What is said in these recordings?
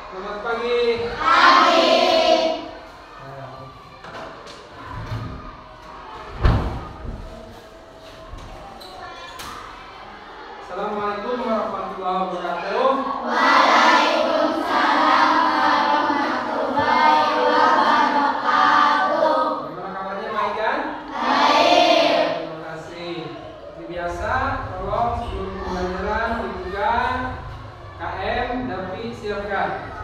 Selamat pagi. Assalamualaikum warahmatullahi wabarakatuh. Waalaikumsalam warahmatullahi wabarakatuh. Bagaimana kabarnya, baik kan? Baik. Terima kasih. Seperti biasa, tolong sebelum pembelajaran dibuka KM Davi silakan.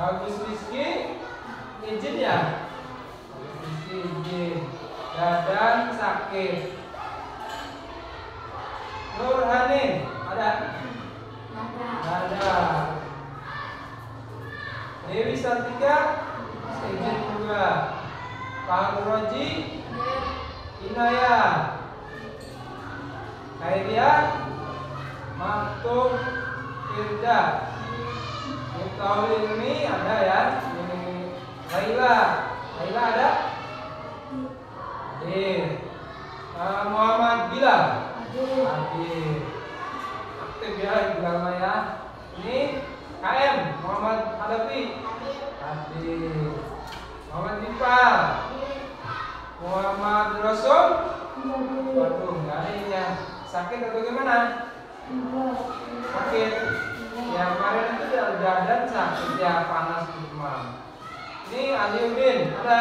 Bagus Rizky, izin ya? Rizky izin. Dadan sakit. Nur Hanin, ada? Ada. Dewi Sartika, izin juga. Pak Roji, Inaya, Kairia, Maktum, Firda. Tahun ini ada ya, ini Laila ada? Hadir. Muhammad Bilal, hadir. Aktif ya Bilal ya. Ini KM Muhammad Hadafi, hadir. Muhammad Dipal, Muhammad Rasul, waduh nggak ada ini ya. Sakit atau gimana? Sakit. Ya kemarin itu dadan sakit ya, panas demam. Ini Aliuddin ada?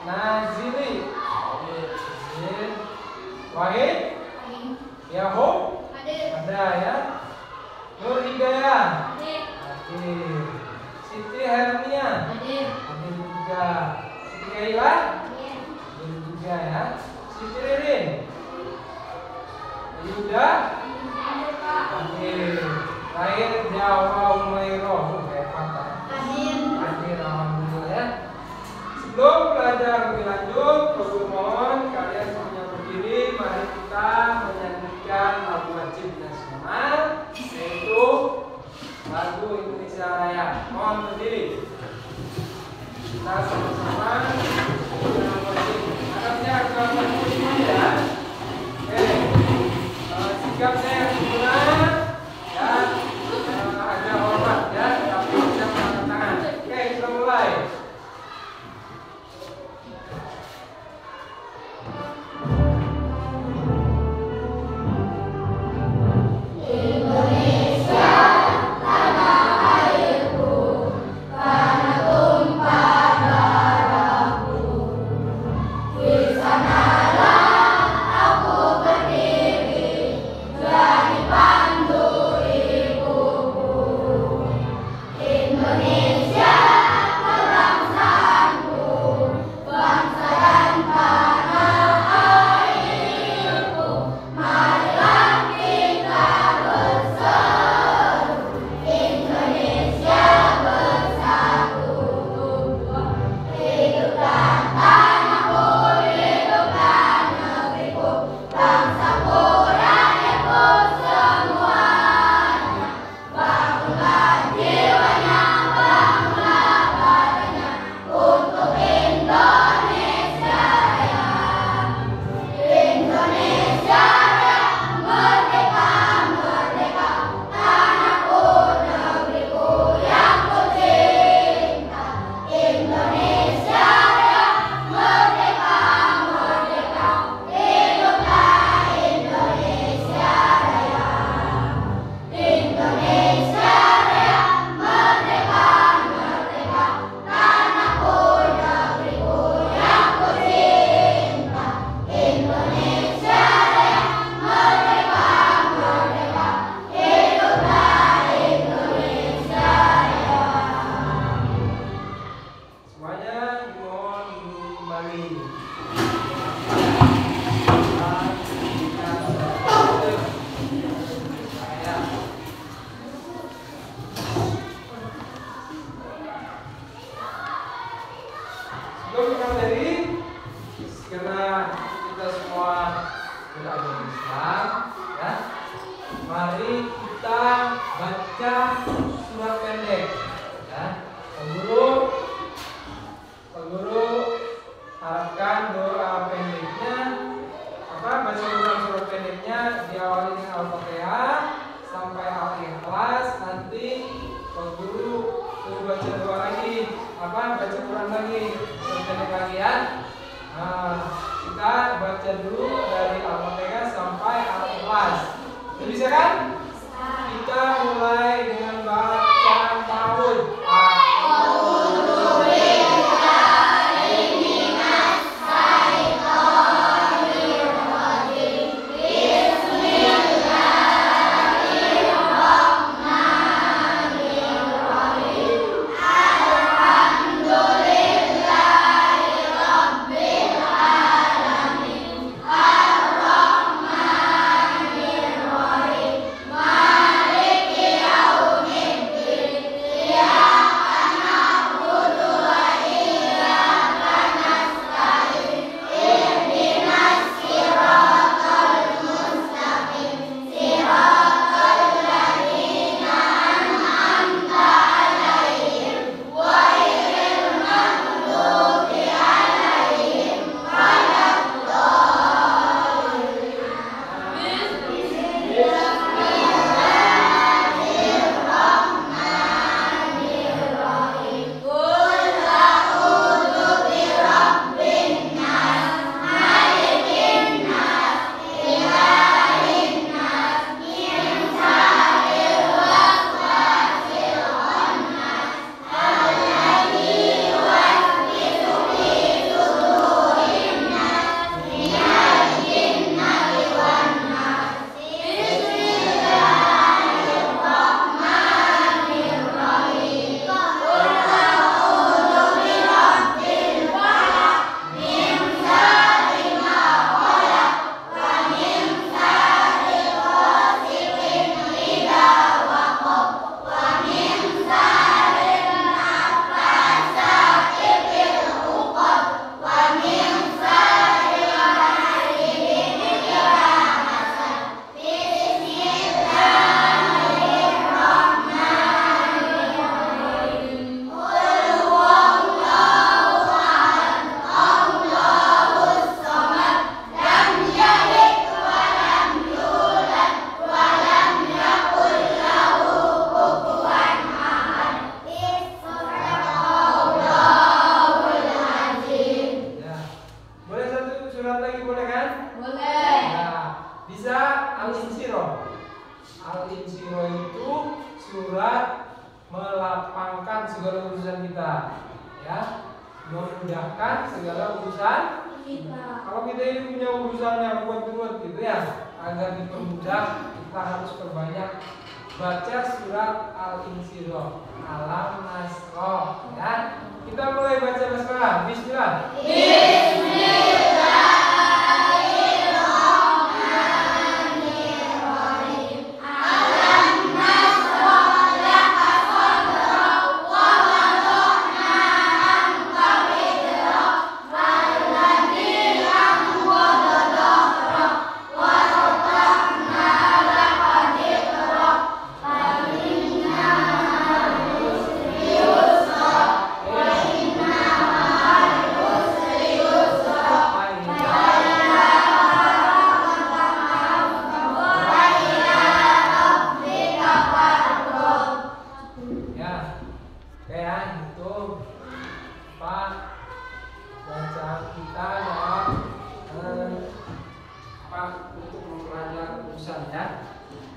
Nazili, Wahid, Yahoo, ada ya. Nur Hidayah, hadir. Siti Hernia, hadir juga. Siti Kaila, hadir juga ya. Siti Ririn, Yuda, hadir. Lahir Jawa Umairah, hebat ya. Hadir, alhamdulillah ya. Sebelum belajar lebih lanjut, kami mohon kalian semuanya berdiri. Mari kita menyanyikan lagu wajib nasional, yaitu lagu Indonesia Raya. Mohon berdiri. Kita sama-sama menyanyikan wajib. Adabnya ke semuanya ya. Sikapnya yang benar dan ada hormat ya, tapi tidak mengangkat tangan. Oke, kita mulai. Tanah airku, karena tumpah darahku. baca surat pendek. Ya, Pak Guru harapkan doa pendeknya baca surat pendeknya diawali dengan Al-Fatihah sampai Al-Ikhlas. Nanti Pak Guru suruh baca doa lagi, baca Quran lagi, surat pendek lagi ya. Nah, kita baca dulu dari Al-Fatihah sampai Al-Ikhlas. Bisa kan? Kita mulai dengan bacaan ta'awudz. Memudahkan segala urusan kita. Kalau kita ini punya urusan yang ruwet gitu ya, agar dipermudah kita harus perbanyak baca surat Al-Insyirah, Alam Nasroh ya. Kita mulai baca basmalah. Bismillah.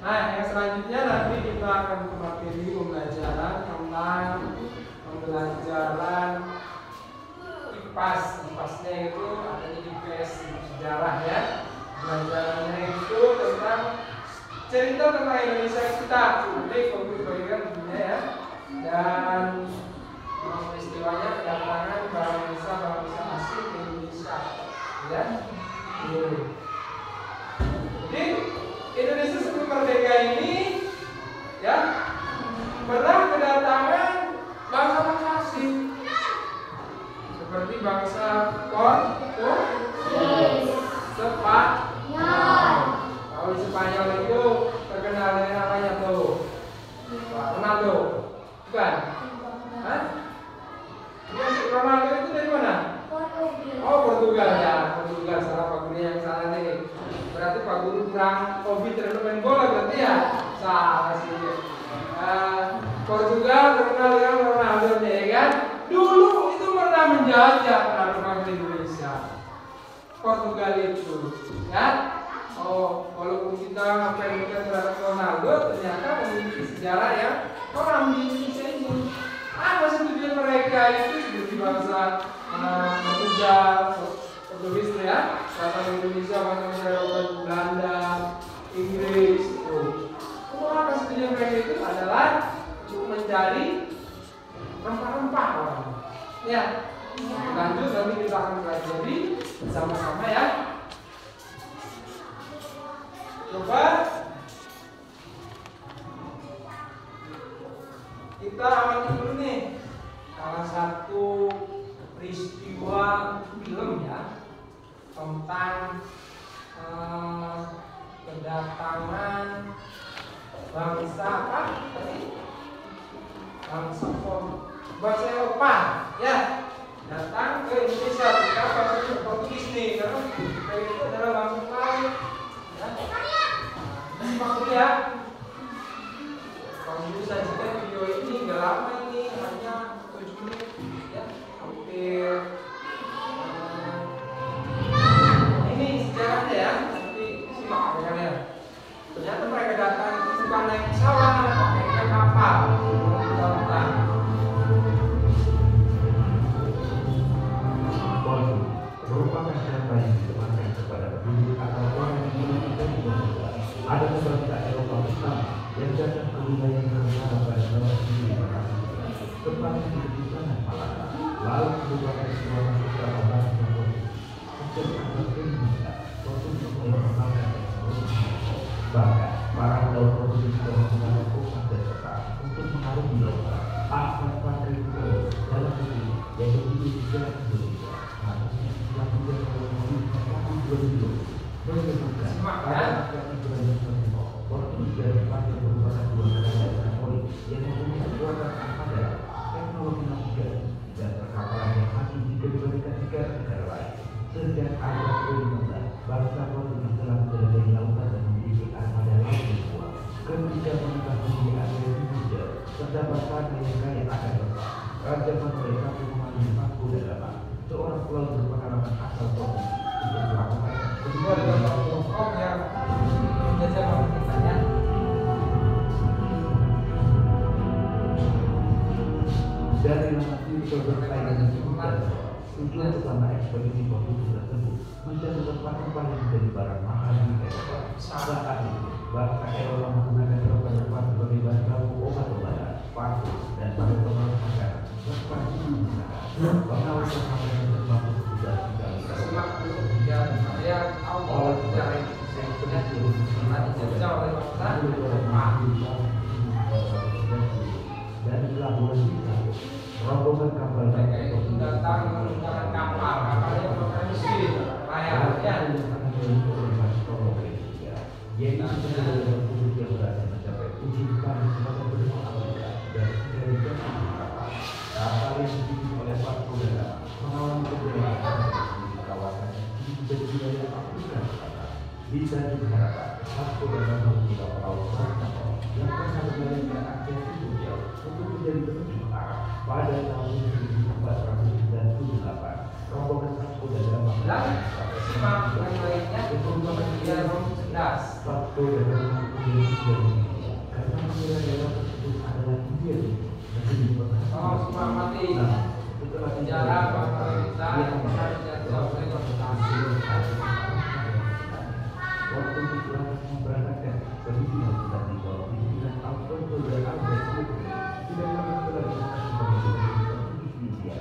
Nah, yang selanjutnya nanti kita akan ke materi pembelajaran tentang pembelajaran IPAS. IPAS-nya itu artinya IPS sejarah ya. Pembelajarannya itu tentang cerita tentang Indonesia kita. Nanti bagikan dunia ya. Dan peristiwanya kedatangan bangsa asing ke Indonesia. Ya. Jadi Indonesia sebelum merdeka ini ya pernah kedatangan bangsa asing seperti bangsa Portugis, Spanyol. Kalau di Spanyol itu terkenal dengan namanya tuh Bukan? Hah? Ronaldo itu dari mana? Oh, Portugal ya. Portugal, salah Pak Guru yang salah nih. Berarti Pak Guru kurang hobi terlalu main bola berarti ya? Salah sih. Portugal terkenal dengan Ronaldo nih, ya kan? Dulu itu pernah menjajah penerbangan Indonesia. Portugal itu, ya. Oh, walaupun kita pengen terhadap Ronaldo, ternyata memiliki sejarah yang orang di Indonesia ini. Apa sih tujuan mereka itu seperti bangsa Portugal, Portugis ya, bangsa Indonesia, bangsa Eropa, Belanda, Inggris itu. Apa sih tujuan mereka itu adalah untuk mencari rempah-rempah orang. Ya, lanjut nanti kita akan pelajari bersama-sama ya. Coba kita amati dulu nih salah satu peristiwa film ya tentang kedatangan bangsa apa tadi? Bangsa Eropa ya datang ke Indonesia. Kita bangsa Portugis nih karena itu adalah bangsa lain. Ya. Nah, ya. Kalau dulu sajikan video ini nggak lama ini hanya 7 menit ya hampir ini sejarahnya ya nanti simak ya kalian. Ternyata mereka datang itu bukan naik pesawat, pakai kapal. Merupakan kata yang ditemukan kepada penduduk atau orang yang dimiliki ada beberapa Eropa Islam yang datang ke wilayah Nusantara pada tahun 1900 tepatnya di sana Malaka, lalu merupakan sebuah beberapa bangsa untuk menganggap Indonesia untuk mengembangkan teknologi. Bahkan para pelaut Portugis sudah menggunakan umat dan peta untuk mengarungi lautan. Ahmad Fakri dalam buku yang berjudul Sejarah Indonesia harusnya dilakukan oleh tahun 2000 menyebutkan pada Portugis dari Spanyol merupakan dua negara Katolik yang mempunyai kekuatan armada, teknologi navigasi dan perkapalan yang maju jika dibandingkan negara lain. Sejak abad ke-15, bangsa Portugis telah menjelajahi lautan dan memiliki armada laut yang kuat. Ketika mengetahui Amerika Muda terdapat tanah yang kaya akan lepas, Raja Manuel I memanggil Vasco da Gama, seorang pelaut berpengalaman asal Portugis, untuk melakukan kedua adalah tokoh yang menjajah pemerintahnya. Dari nama Tirto berkait dengan sebutan tujuan utama ekspedisi Portugis tersebut mencari tempat yang menjadi barang mahal di Eropa. Saat itu, bangsa Eropa menggunakan rempah-rempah sebagai bahan baku obat-obatan, parfum, dan bahan pengawas makanan. Serta digunakan pengawas makanan termasuk sudah sekali. Simak dulu ya saya awal sejarah ini saya pernah dijajah oleh bangsa Eropa. Dan pelabuhan kita, rombongan kapal Mereka itu datang menggunakan kapal yang berfungsi layarnya. Yaitu sebenarnya penduduk yang berhasil mencapai uji kami sebagai benua Afrika dari dari kapal. Kapal yang dibimbing oleh Vasco da Gama mengalami kejayaan di kawasan yang menjadi wilayah Afrika Selatan. Bisa diharapkan Vasco da Gama menjadi pelaut berkapal yang pernah berjalan ke Asia Timur untuk menjadi petunjuk arah pada tahun 1498. Rombongan Vasco da Gama Simak yang lainnya dia cerdas. Vasco da Gama menjadi Indonesia karena mengira daerah tersebut adalah India. Oh, simak mati. Setelah Sejarah bangsa kita pernah dijajah oleh bangsa. Waktu Islam memberangkatkan ekspedisi Mautan di bawah pimpinan Alfonso de Albuquerque tidak lama setelah diangkat sebagai Portugis India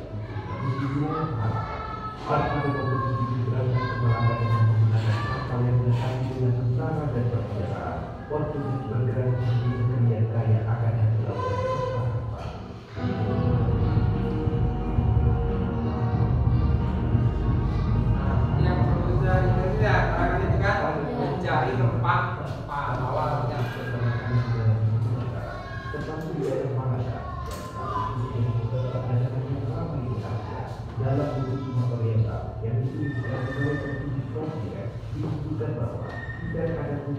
di wilayah Malaka. Para Portugis berangkat ke Malaka dengan menggunakan kapal yang dilengkapi dengan tentara dan persenjataan. Portugis bergerak menuju negeri yang kaya akan hasil laut dan rempah-rempah. Yang perlu saya katakan itu kan mencari tempat awalnya. Tetapi di daerah Malaka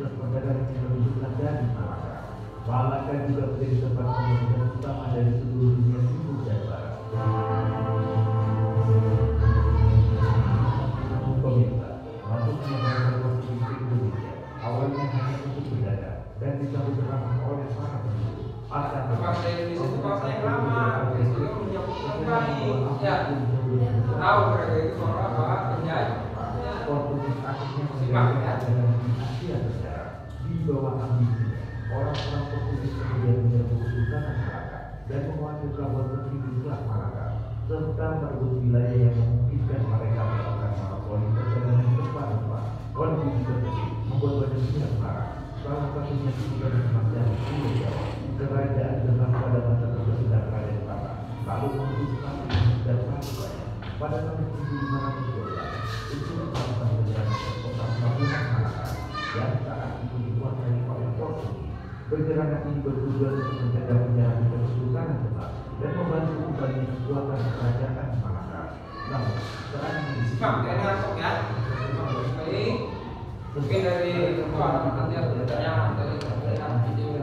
pusat perdagangan yang lebih besar dari Malaka. Malaka juga menjadi tempat pemerintahan utama dari seluruh dunia timur dan barat. Pemirsa, masuknya mereka ke Indonesia awalnya hanya untuk berdagang dan disambut ramah oleh para penduduk. Bangsa Indonesia itu bangsa yang lama, juga menyambutkan baik. Ya, tahu mereka itu orang apa? Penjajah. Portugis akhirnya menjadi dengan Asia Tenggara di bawah ambisinya. Orang-orang Portugis kemudian menyerbu Kesultanan Malaka dan menguasai pelabuhan penting di Selat Malaka, serta merebut wilayah yang memungkinkan mereka melakukan monopoli perdagangan rempah-rempah. Kondisi tersebut membuat banyak pihak marah. Salah satunya Sultan Majapahit Pulau Jawa. Kerajaan Demak pada masa tersebut dan Raden Patah lalu memutuskan dan melakukannya pada tahun 1512 untuk melakukan penyerangan ke kota Pelabuhan Malaka yang saat itu dikuasai oleh Portugis. Penyerangan ini bertujuan untuk mencegah penyerangan ke Kesultanan Demak dan membantu kembali kekuatan kerajaan Malaka. Namun, serangan ini mungkin dari nanti ada pertanyaan dari video.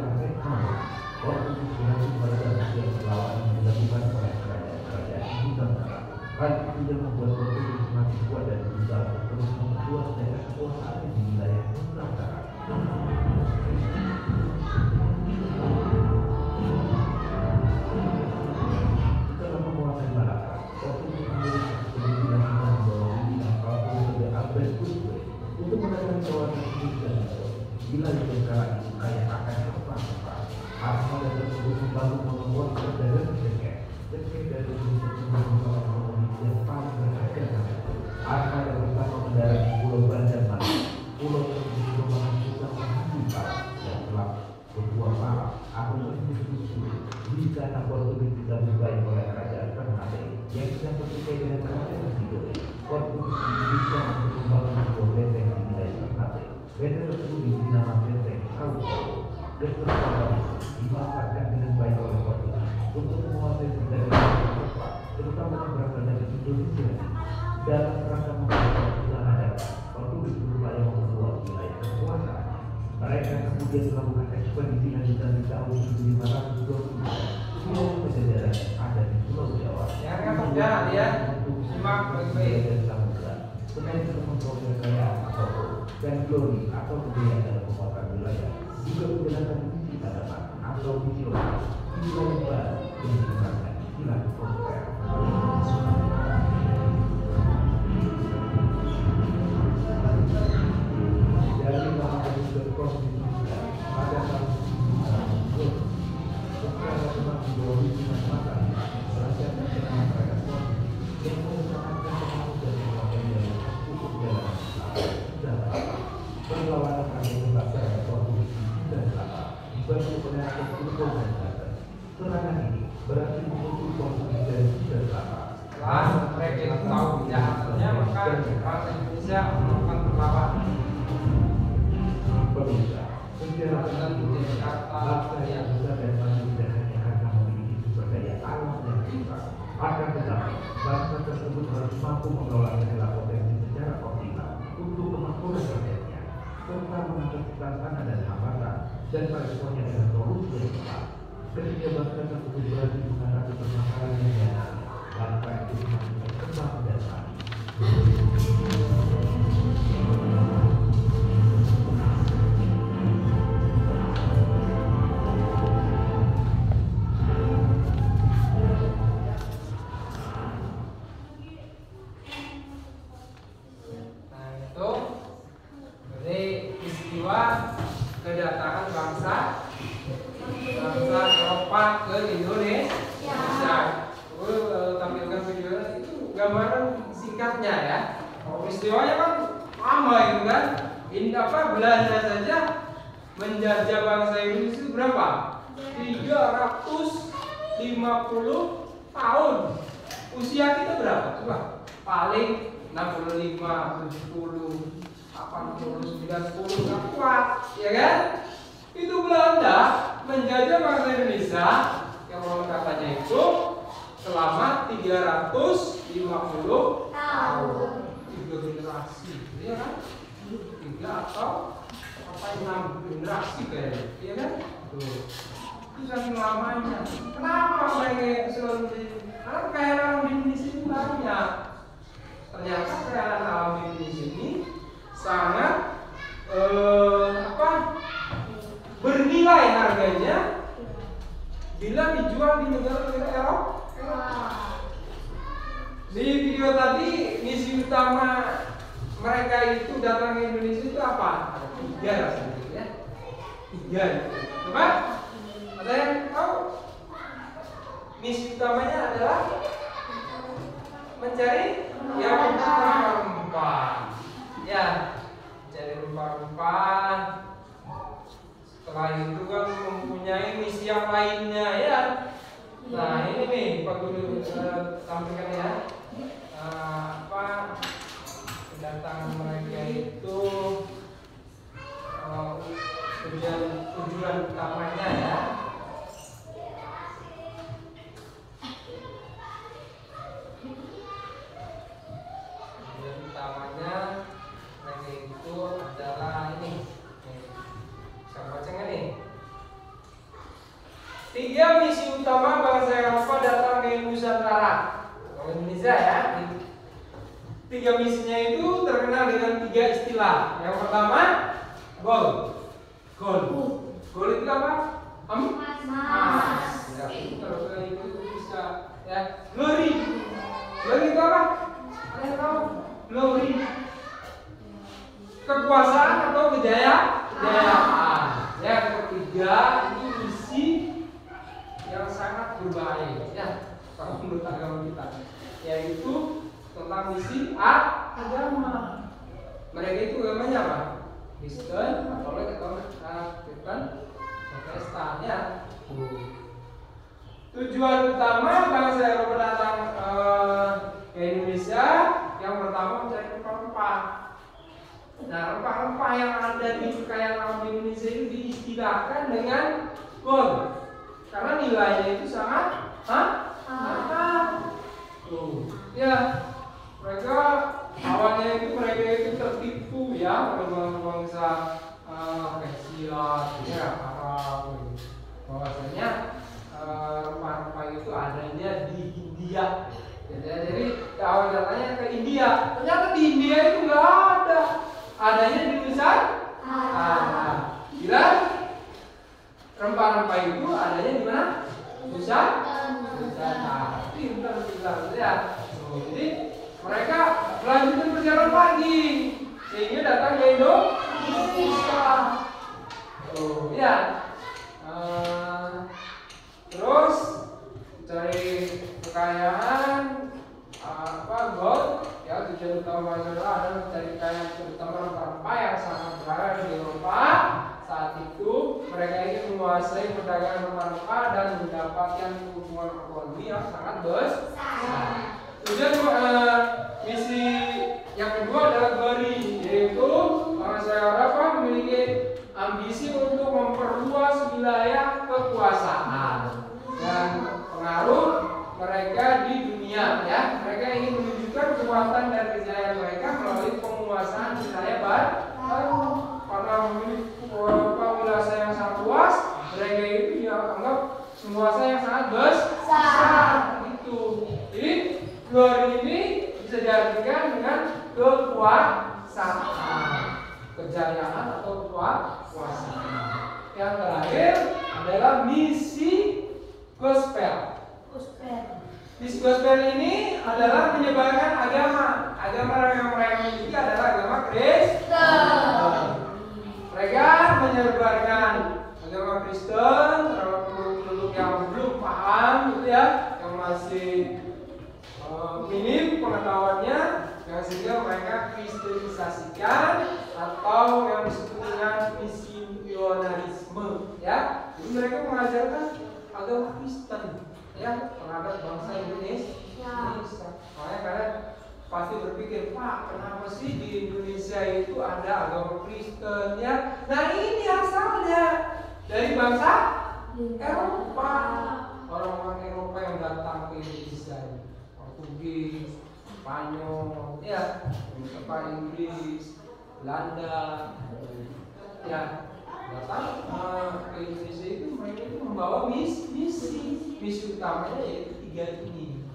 Portugis berhasil meredam setiap perlawanan yang dilakukan oleh kerajaan Nusantara. Hal itu yang membuat Portugis semakin kuat dan berusaha terus memperluas daerah kekuasaan di wilayah Nusantara. Setelah menguasai Malaka, Portugis memiliki kepemimpinan yang membawa pimpinan Paus de Albert Guswe untuk menangani kawasan Indonesia dan wilayah negara itu kaya akan rempah-rempah. Armada tersebut membangun monopoli perdagangan tiket dari semua komoditi yang paling berharga namanya. Armada pertama mendarat Pulau Bandar Malang. Pulau tersebut merupakan pusat penghubung Palau yang telah berbuah malam atau bersusun. Di sana Portugis disambut oleh kerajaan Ternate yang sedang bertikai dengan kerajaan Sidoni. Portugis bisa untuk membangun sebuah benteng di wilayah Ternate. Benteng tersebut diberi nama benteng Sao. Dan persoalan dimanfaatkan dengan baik oleh Portugis untuk menguasai perdagangan Eropa, terutama yang berasal dari Indonesia. Dalam rangka memperoleh usaha dagang, Portugis berupaya memperluas wilayah kekuasaan. Mereka kemudian melakukan ekspedisi lanjutan di tahun 1523 ke Pulau Pajajaran yang ada di Pulau Jawa. Yang terjadi ya, simak baik-baik. Dan samudra, selain untuk memperoleh kekayaan dan glori atau kejayaan dalam penguasaan wilayah, juga menjalankan misi tanaman atau misi lokal di wilayah baru yang digunakan istilah prosper. Dari lama berkonstitusi pada tahun 1920, setelah telah membawa hubungan mata kerajaan nasional masyarakat yang mengusahakan pengaruh dan penguatan dari hukum jalan dan perlawanan kami membakar Portugis dan Lama dibantu penerapan Kultur dan Banten. Serangan ini berarti menutup Portugis dan Lama. Setelah mereka itu tahu kejahatannya, maka bangsa Indonesia melakukan perlawanan. Pemirsa, sejarah Dan Jakarta bangsa yang besar dan maju tidak hanya karena memiliki sumber daya alam dan sifat. Akan tetapi, bangsa tersebut harus mampu mengelola segala potensi secara optimal untuk kemakmuran rakyatnya, serta mengatasi tantangan dan hambatan dan meresponnya dengan solusi yang tepat. Ketika bangsa tersebut berhasil mengatasi permasalahan yang nyata, bangsa itu semakin berkembang dan maju. Kedatangan bangsa Eropa ke Indonesia. Tampilkan video itu gambaran singkatnya ya. Peristiwanya kan lama itu kan. Ini apa, Belanda saja menjajah bangsa Indonesia itu berapa? 350 tahun. Usia kita berapa? Coba. Paling 65, 70, 80, 90, nggak kuat, ya kan? Itu Belanda menjajah bangsa Indonesia yang orang katanya itu selama 350 tahun, 3 generasi, ya kan? 3 atau 6 generasi kayaknya, iya kan? Tuh. Itu saking lamanya. Kenapa mereka itu selalu di? Karena kekayaan alam di Indonesia itu banyak. Ternyata kekayaan alam di Indonesia ini sangat bernilai harganya bila dijual di negara-negara Eropa. Di video tadi misi utama mereka itu datang ke Indonesia itu apa? Ada 3 rasanya ya. 3. Coba ada yang tahu? Misi utamanya adalah mencari yang rempah-rempah. Ya, mencari rempah-rempah. Setelah itu kan mempunyai misi yang lainnya ya. Nah ini nih Pak Guru sampaikan ya. Kedatangan mereka itu tujuan utamanya ya. Tujuan utamanya mereka itu adalah ini. Saya baca nggak nih? 3 misi utama bangsa Eropa datang ke Nusantara, Indonesia ya. 3 misinya itu terkenal dengan 3 istilah. Yang pertama, gold. Gold itu apa? Emas. Ya, kalau itu bisa ya. Glory itu apa? Ada yang tahu? Glory. Kekuasaan atau kejayaan. Yang ketiga, ini misi yang sangat berbahaya ya kalau menurut agama kita, yaitu tentang misi agama. Mereka itu agamanya apa? Kristen, Katolik atau Kristen, Protestan ya. Tujuan utama bangsa Eropa datang ke Indonesia yang pertama mencari rempah-rempah. Nah, rempah-rempah yang ada di kekayaan alam di Indonesia itu diistilahkan dengan gold karena nilainya itu sangat mahal. Ya, mereka awalnya itu tertipu ya oleh bangsa Persia, ya Arab. Bahwasanya rempah-rempah itu adanya di India. Jadi awal datanya ke India. Ternyata di India itu nggak ada. Adanya di Nusantara. Bila rempah-rempah itu adanya di mana? Nusantara. Pintar ya. Jadi mereka melanjutkan perjalanan lagi sehingga datang ke Indonesia. Ya. Terus cari kekayaan gold ya. Tujuan utama adalah mencari kekayaan terutama rempah-rempah yang sangat berharga di Eropa. Saat itu mereka ingin menguasai perdagangan rempah-rempah dan mendapatkan keuntungan ekonomi yang sangat besar. Tujuan misi yang kedua adalah glory, yaitu bangsa Eropa memiliki ambisi untuk memperluas wilayah kekuasaan dan pengaruh mereka di dunia ya. Mereka ingin menunjukkan kekuatan dan kejayaan mereka melalui penguasaan wilayah baru. Karena memiliki wilayah yang sangat luas, mereka itu dianggap penguasa yang sangat besar gitu. Jadi glory ini bisa diartikan dengan kekuasaan, kejayaan atau kekuasaan. Yang terakhir adalah misi gospel. Misi gospel ini adalah menyebarkan agama. Agama yang mereka miliki adalah agama Kristen. Mereka menyebarkan agama Kristen terhadap penduduk yang belum paham gitu ya, yang masih minim pengetahuannya, yang sehingga mereka kristenisasikan atau yang disebut dengan misionarisme ya. Jadi mereka mengajarkan agama Kristen ya terhadap bangsa Indonesia. Makanya kalian pasti berpikir, Pak, kenapa sih di Indonesia itu ada agama Kristen ya? Nah ini asalnya dari bangsa Eropa. Orang-orang Eropa yang datang ke Indonesia, Portugis, Spanyol, ya, Inggris, Belanda. ya datang ke Indonesia itu mereka itu membawa misi utamanya yaitu 3 ini.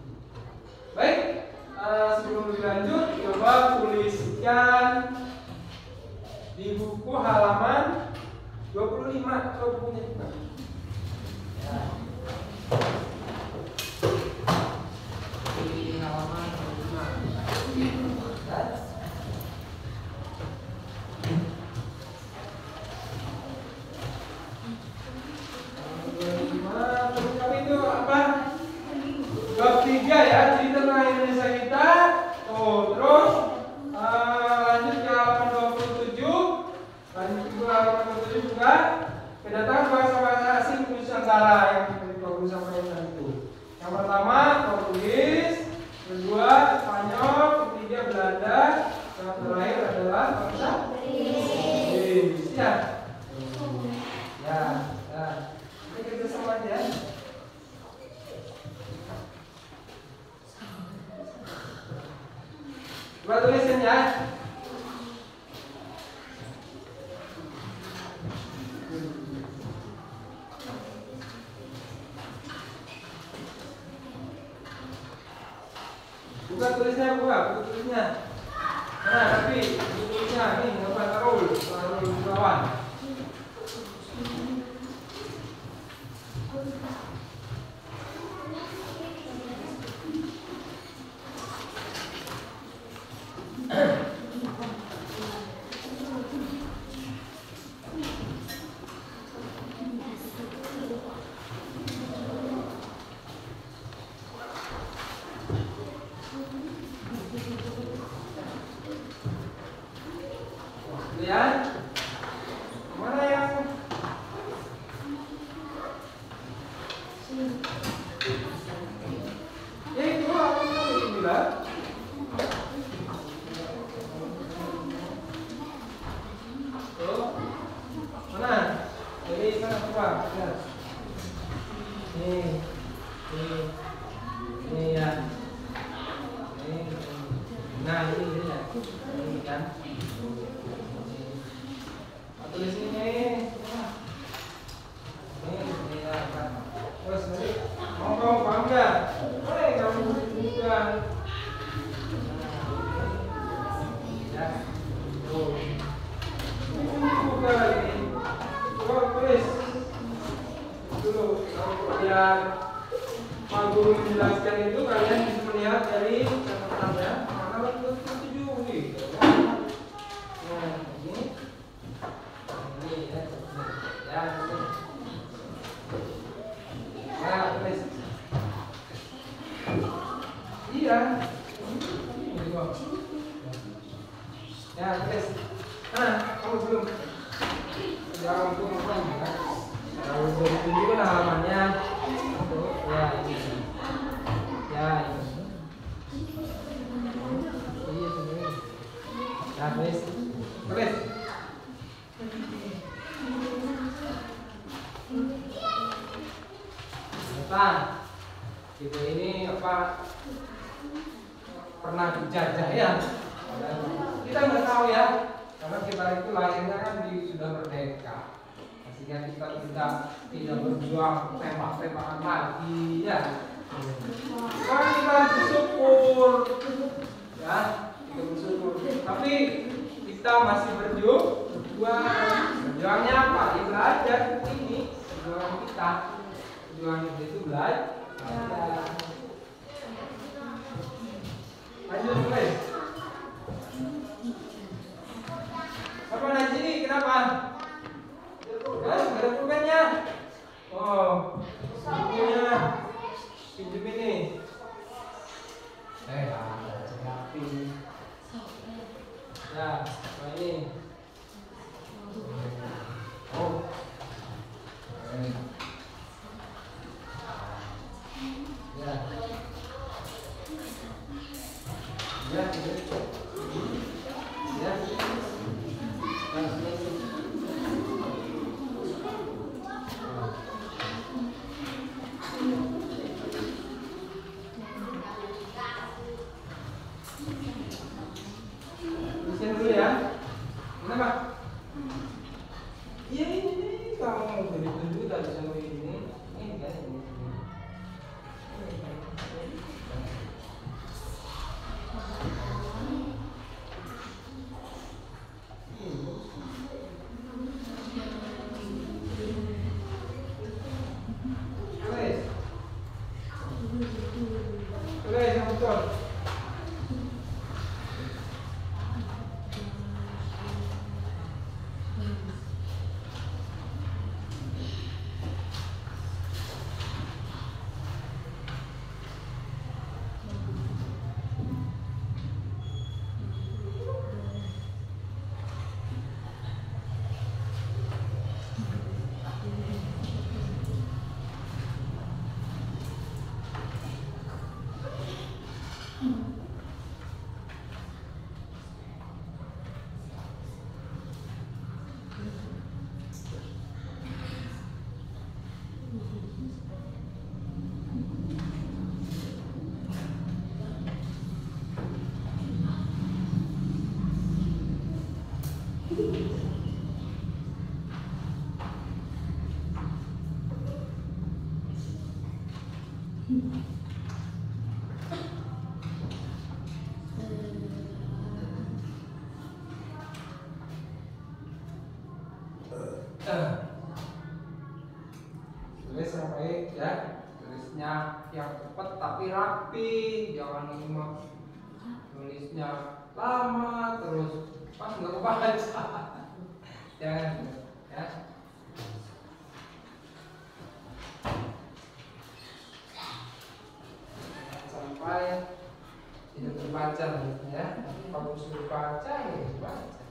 Baik, sebelum lebih lanjut, coba tuliskan di buku halaman 25. Coba bukunya juga. Ya. Di halaman 25. Dan bab 3 ya, cerita tentang Indonesia kita. Terus lanjut ke halaman 27. Lanjut ke halaman 27 juga kedatangan bahasa-bahasa asing Nusantara yang baru sampaikan itu. Yang pertama Portugis, kedua Spanyol, ketiga Belanda, yang terakhir adalah bangsa Inggris. Ya. Ini kita sama aja. Coba tulisin ya. Buka tulisnya, buka tulisnya. Nah, tapi tulisnya nih, nggak taruh di bawah. Lihat, mana yang ya itu aku bilang. Tuh, mana? Jadi sana coba, lihat. Ini ya. Nah ini ya, ini kan. Tulis ini ya kan. Terus nanti ngomong paham nggak? Boleh kamu juga. Ya, tuh. Buka ini. Coba tulis dulu. Biar Pak Guru menjelaskan itu kalian bisa melihat dari catatannya. Karena waktu 7 gitu. Nah ini. Iya. Ya, guys. Kamu belum. Jangan lupa ya. Kalau sudah ditunjukkan halamannya. Ya, ini. Ya, ini. Iya, sini. Ya, guys. Guys. Kita ini apa pernah dijajah ya? Kita nggak tahu ya, karena kita itu lahirnya kan sudah merdeka, sehingga kita tidak berjuang tembak-tembakan lagi ya. Kan kita bersyukur ya, kita bersyukur. Tapi kita masih berjuang. Berjuangnya apa? Ya belajar ini perjuangan kita. Perjuangan itu belajar. Lanjut guys. Apa nanti ini kenapa? Ada pulpennya. Oh, bukunya pinjam ini. Cegapi. Ya, ini. Oh. Ya. Ya. Ya. Tulisin dulu ya. Kenapa? Tulis yang baik ya, tulisnya yang cepat tapi rapi, jangan ini tulisnya lama terus pas nggak kebaca. Jangan ya. Sampai tidak terbaca ya. Kalau sudah baca ya baca.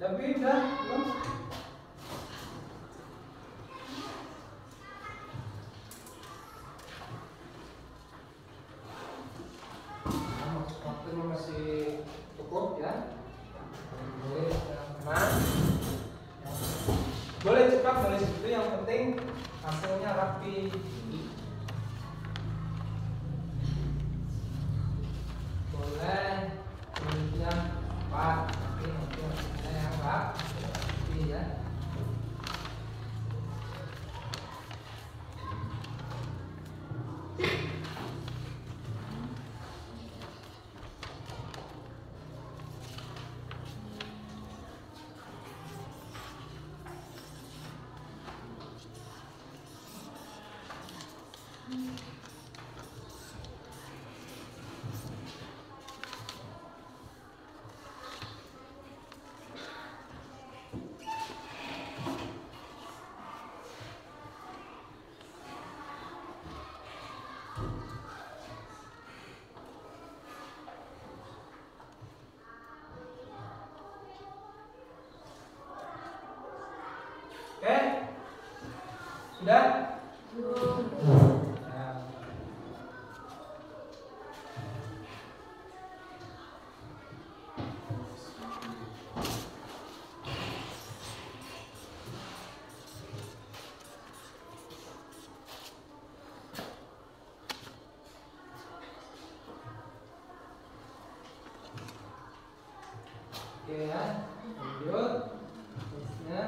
Lebih dah belum? Waktu masih cukup ya. Boleh tenang. Boleh cepat nulis itu, yang penting hasilnya rapi. Boleh tulisnya cepat, tapi nanti hasilnya yang rapi ya. Sudah? Oke ya, lanjut. Terusnya.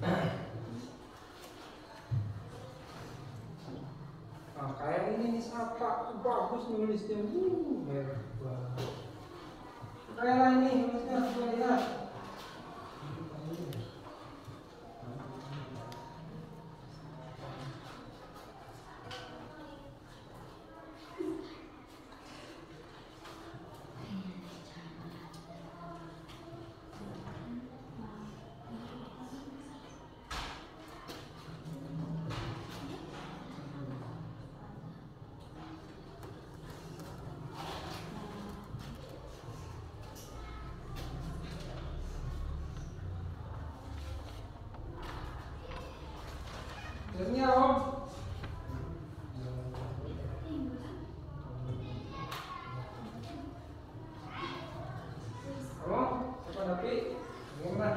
Nah, kayak ini nih siapa? Bagus nulisnya. Hebat. Kayak ini nulisnya, coba lihat. Terusnya Om. Om, siapa tapi? Gimana?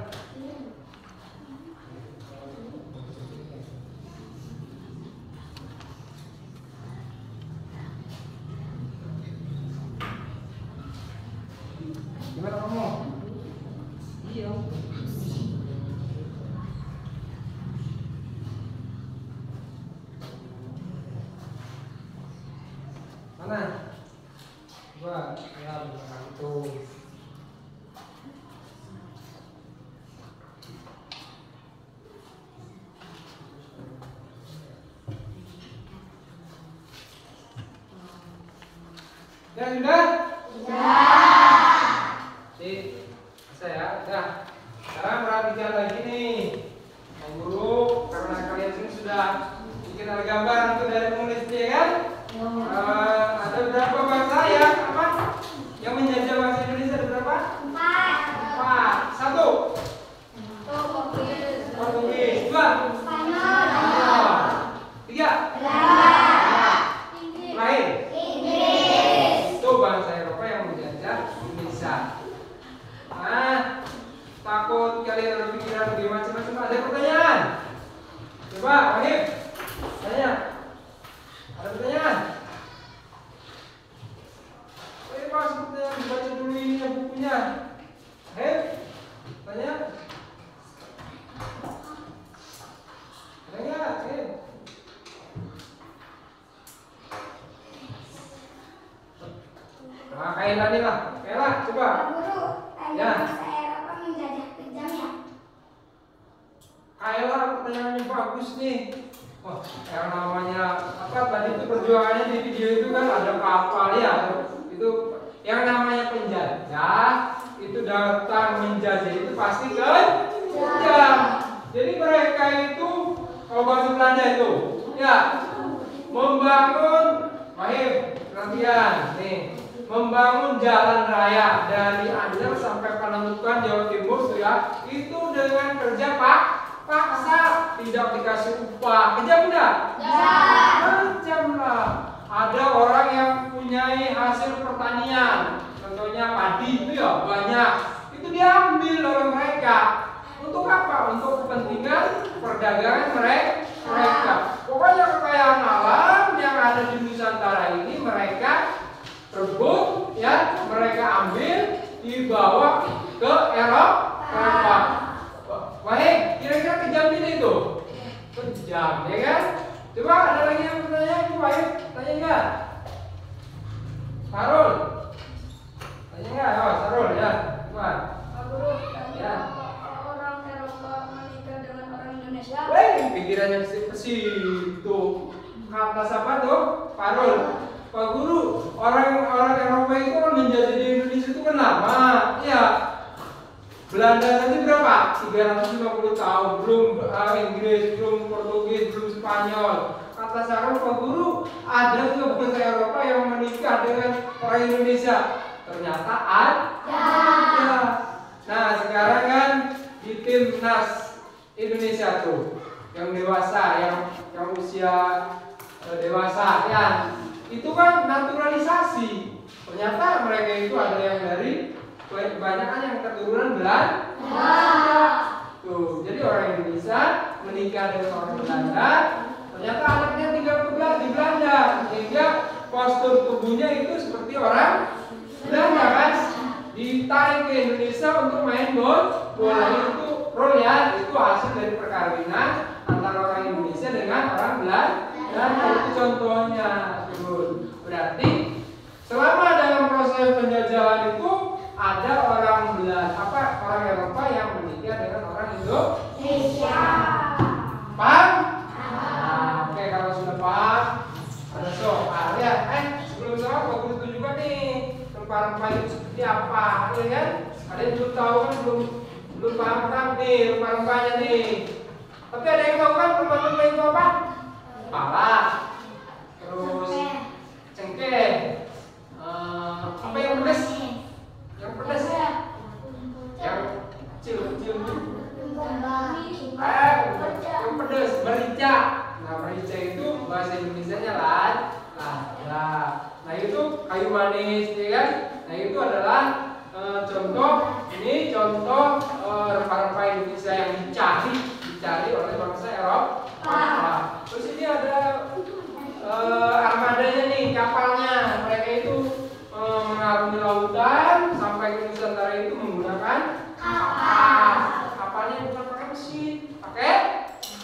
Gimana kamu? Iya. Mana? Coba ya belakang itu. Ya sudah? Bisa ya? Nah, sekarang perhatikan lagi nih, Pak Guru, karena kalian semua sudah bikin ada gambar itu dari menulisnya kan? Ada berapa bahasa ya? Apa? Yang menjajah bahasa Indonesia ada berapa? 4. 1. Portugis. 2. Spanyol. 3. Lain. Itu bahasa Eropa yang menjajah Indonesia. Nah, takut kalian ada pikiran lebih macam-macam. Ada pertanyaan? Coba, Wahid, tanya. Ada pertanyaan? Pas pertanyaan dibaca dulu ini ya bukunya. Tanya. Tanya, Nah, kayak tadi lah. Kayak coba. Guru, Ya. bahasa Eropa menjajah kejam ya? Kayak pertanyaannya bagus nih. Wah, yang namanya apa tadi itu perjuangannya di video itu kan ada kapal ya. Itu yang namanya penjajah itu datang menjajah itu pasti kejam. Jadi mereka itu kalau bahasa Belanda itu ya membangun, Mahir, perhatian nih, membangun jalan raya dari Anyer sampai Panakukang Jawa Timur ya, itu dengan kerja paksa, tidak dikasih upah. Kejam enggak? Kejam lah. Ada orang yang punyai hasil pertanian, contohnya padi itu ya banyak, itu diambil oleh mereka. Untuk apa? Untuk kepentingan perdagangan mereka. Pokoknya kekayaan alam yang ada di Nusantara ini mereka rebut, ya, mereka ambil, dibawa ke Eropa. Baik, kira-kira kejam ini itu? Kejam, ya kan? Coba ada lagi yang bertanya, itu baik, tanya enggak? Sarul, tanya enggak? Oh, Sarul ya, coba. Pak Guru, Ya. orang Eropa menikah dengan orang Indonesia. Pikirannya ke situ. Kata siapa tuh? Farul. Pak Guru, orang Belanda nanti berapa? 350 tahun, belum Inggris, belum Portugis, belum Spanyol. Kata saya, Pak Guru, ada juga bangsa Eropa yang menikah dengan orang Indonesia. Ternyata ada. Nah sekarang kan di timnas Indonesia tuh, yang dewasa, yang usia dewasa, ya itu kan naturalisasi. Ternyata mereka itu ada yang dari kebanyakan yang keturunan Belanda. Tuh, jadi orang Indonesia menikah dengan orang Belanda. Ternyata anaknya tinggal di Belanda, sehingga postur tubuhnya itu seperti orang Belanda kan. Ditarik ke Indonesia untuk main bola itu ya, itu hasil dari perkawinan antara orang Indonesia dengan orang Belanda. Itu contohnya. Berarti selama dalam proses penjajahan itu ada orang orang Eropa yang menikah dengan orang Indonesia. Paham? Nah, oke, kalau sudah paham, ada soal ya. Sebelum soal Pak Guru tunjukkan nih rempah-rempah itu seperti apa, ya kan? Ada yang belum tahu kan, belum paham nih rempah-rempahnya nih. Tapi ada yang tahu kan rempah-rempah itu apa? Pala, terus cengkeh, apa yang pedas? Yang pedas ya? Yang kecil-kecil yang pedas, merica. Nah merica itu bahasa Indonesianya nah itu kayu manis, ya kan? Nah itu adalah contoh rempah-rempah Indonesia yang dicari oleh bangsa Eropa. Terus ini ada armadanya nih, kapalnya. Mereka itu mengarungi lautan sampai ke Nusantara itu menggunakan kapal. Kapalnya bukan pakai mesin, pakai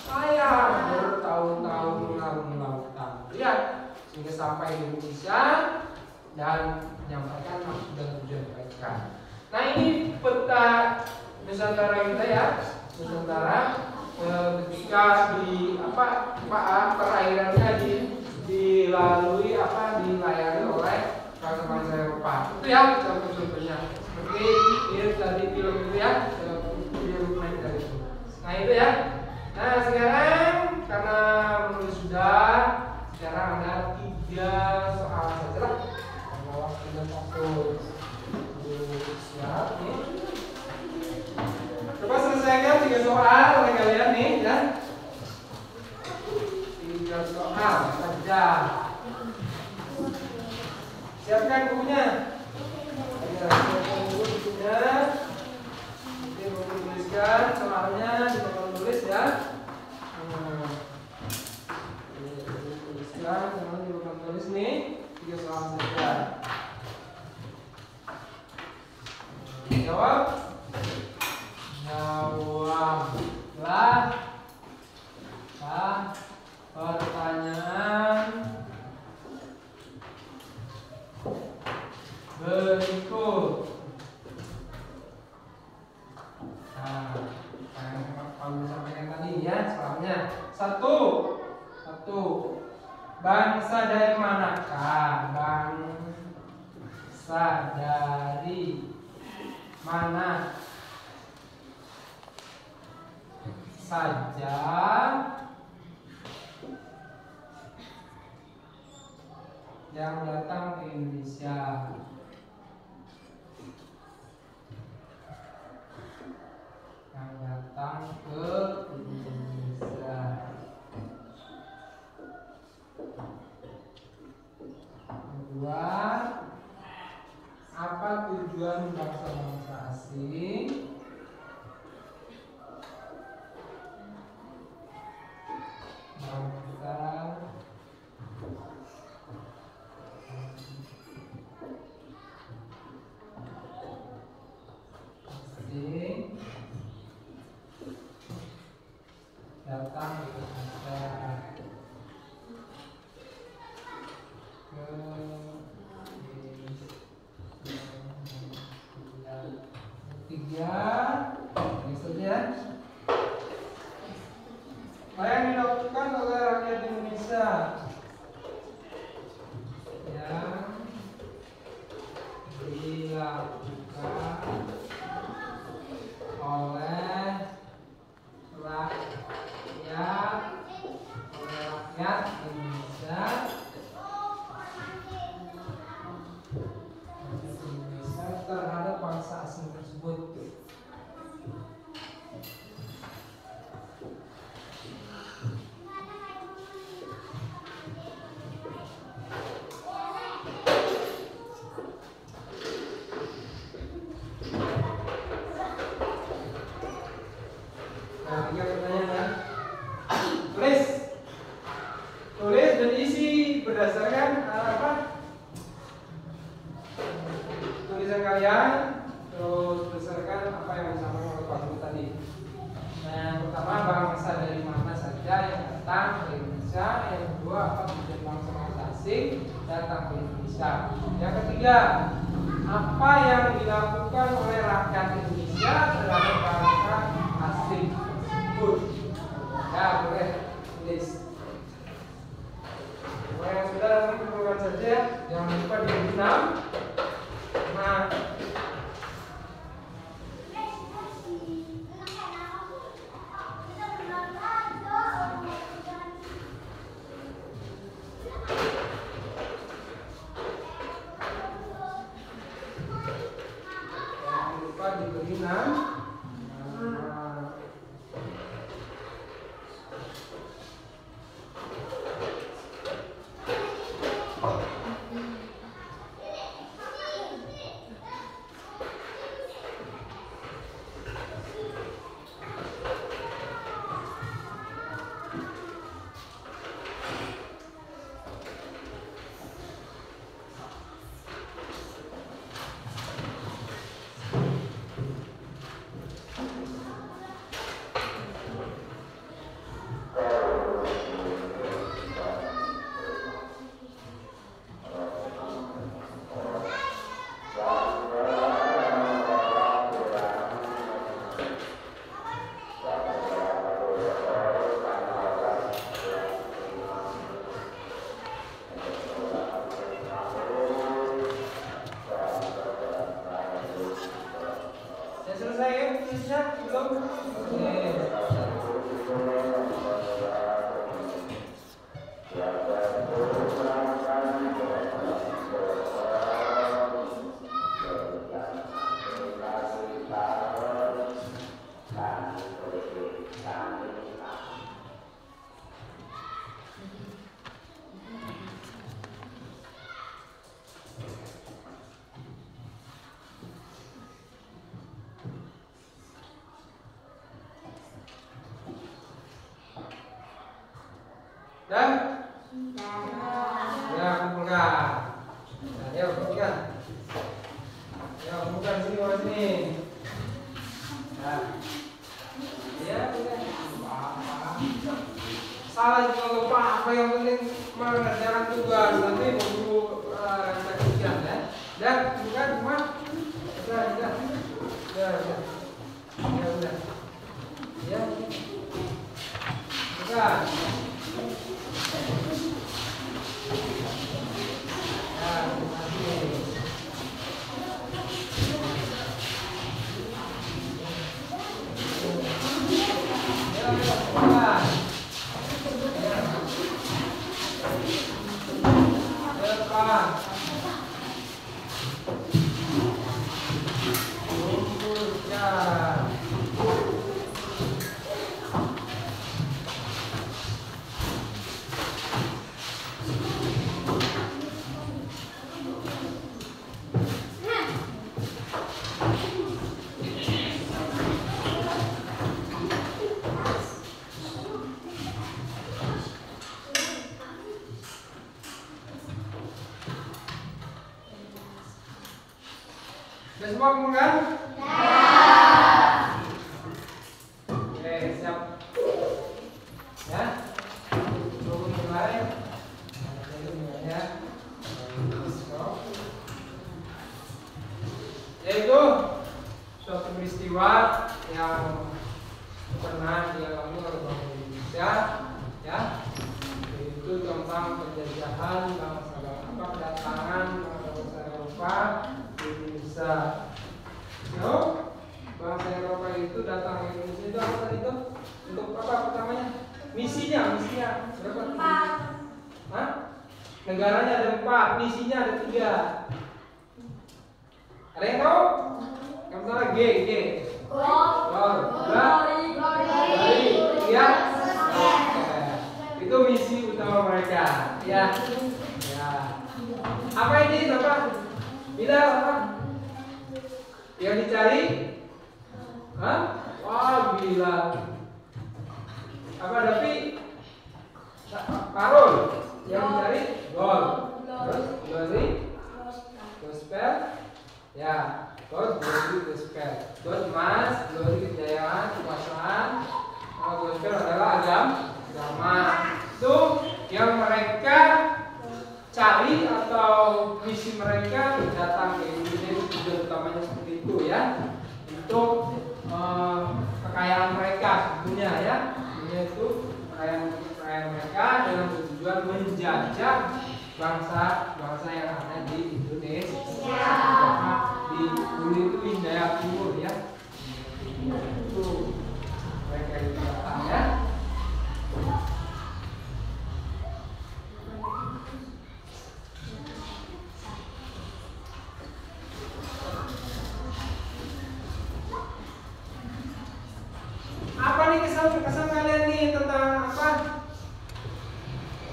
layar. Bertahun-tahun mengarungi lautan. Lihat, sehingga sampai di Indonesia dan menyampaikan maksud dan tujuan mereka. Nah ini peta Nusantara kita ya, Nusantara ketika perairannya dilalui dilayari oleh bangsa-bangsa Eropa. Itu ya contoh-contohnya. Seperti ini tadi film itu ya, film dari itu. Nah itu ya. Nah sekarang karena menulis sudah, sekarang ada 3 soal saja lah. Karena waktunya fokus. Siap nih. Coba selesaikan 3 soal oleh kalian nih ya. 3 soal saja. Siapkan bukunya. Siapkan bukunya. Nanti buku tuliskan soalnya di papan tulis ya. Tuliskan soalnya di papan tulis nih. 3 soal saja. Jawablah pertanyaan berikut. Nah, kalau sampaikan tadi ya soalnya. Satu, bangsa dari manakah? Bangsa dari mana saja yang datang ke Indonesia. Yang datang ke Indonesia. Kedua, apa tujuan bangsa-bangsa asing datang ke Indonesia? Ketiga, ini saja. Apa yang dilakukan oleh rakyat Indonesia? Yang dilakukan ketiga, apa yang dilakukan oleh rakyat Indonesia terhadap bangsa asing tersebut? Ya, boleh tulis. Yang sudah lakukan saja, jangan lupa diulang. Nah, diberi 6. Dan ya kumpulkan. Nah, ya kumpulkan. Ya kumpulkan sini ke sini. Nah, ya udah. Salah juga lupa apa yang penting mengerjakan tugas nanti buku saksikan ya. Dan bukan cuma udah. Ya udah. Ya. Bukan. Sudah semua kumpulkan? Ya. Oke, siap. Ya. Coba mulai. Ya. Yaitu suatu peristiwa yang pernah dialami oleh bangsa Indonesia, ya. Yaitu tentang penjajahan bangsa-bangsa, kedatangan bangsa Eropa di Indonesia. No, bangsa Eropa itu datang ke Indonesia itu apa tadi itu? Untuk apa pertamanya? Misinya berapa? 4. Hah? Negaranya ada 4, misinya ada 3. Ada yang tahu? Yang salah G. Glory. Ya. Itu misi utama mereka. Ya. Apa ini Bapak? Bila apa? Yang dicari? Hah? Wah, gila. Apa Dapi? Karol. Yang dicari? Gold. Terus glory. Gospel. Ya. God, glory, gospel. God, emas, glory, kejayaan, kekuasaan. Kalau gospel adalah agama. Itu yang mereka cari atau misi mereka itu ya, untuk kekayaan mereka tentunya ya, itu kekayaan mereka dengan tujuan menjajah bangsa yang ada di Indonesia. Karena di dulu itu wilayah timur ya, itu mereka itu datang ya. Apa nih kesan kalian nih tentang apa?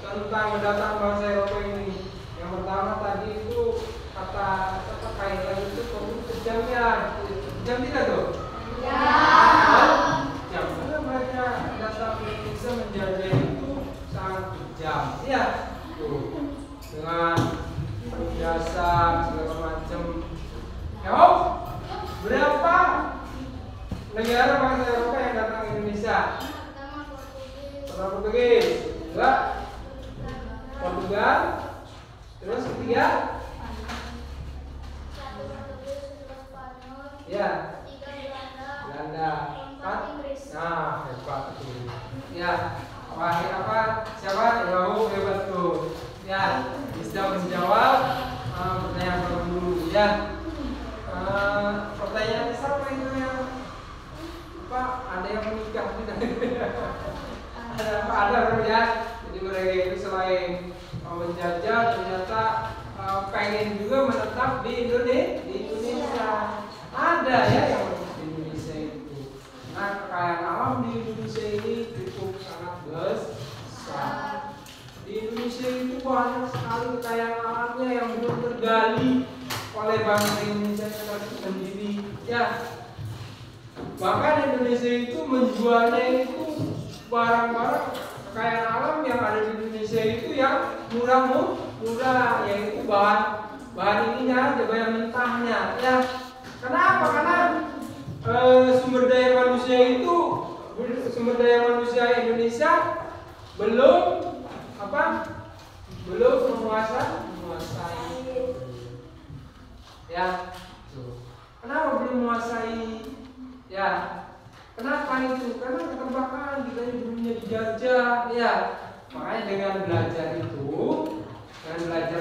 Tentang mendatang bangsa Eropa ini. Yang pertama tadi itu kata kaitan itu kejamnya, kejam tidak tuh? Ya. Kejam. Karena mereka datang ke Indonesia menjajah itu sangat kejam. Ya. Tuh. Dengan jasa segala macam. Ya, berapa negara bangsa Eropa yang datang ke Indonesia? Pertama Portugis, kedua Portugal, terus ketiga ya Belanda, empat, nah hebat tuh ya. Apa siapa Yahoo hebat tuh ya, bisa menjawab pertanyaan pertama dulu ya. Pertanyaan siapa itu yang apa, ada yang menikah tidak? Ada ya. Jadi mereka itu selain menjajah ternyata pengen juga menetap di Indonesia. Ada ya yang di Indonesia itu. Nah, kekayaan alam di Indonesia ini cukup sangat besar. Di Indonesia itu banyak sekali kekayaan alamnya yang belum tergali oleh bangsa Indonesia sendiri ya. Bahkan Indonesia itu menjualnya itu barang-barang kekayaan alam yang ada di Indonesia itu yang murah, yaitu bahan ininya, bahan mentahnya ya. Kenapa? Karena sumber daya manusia Indonesia belum menguasai ya. Kenapa belum menguasai ya? Kenapa itu? Karena keterbakan kita dulunya dijajah ya. Makanya dengan belajar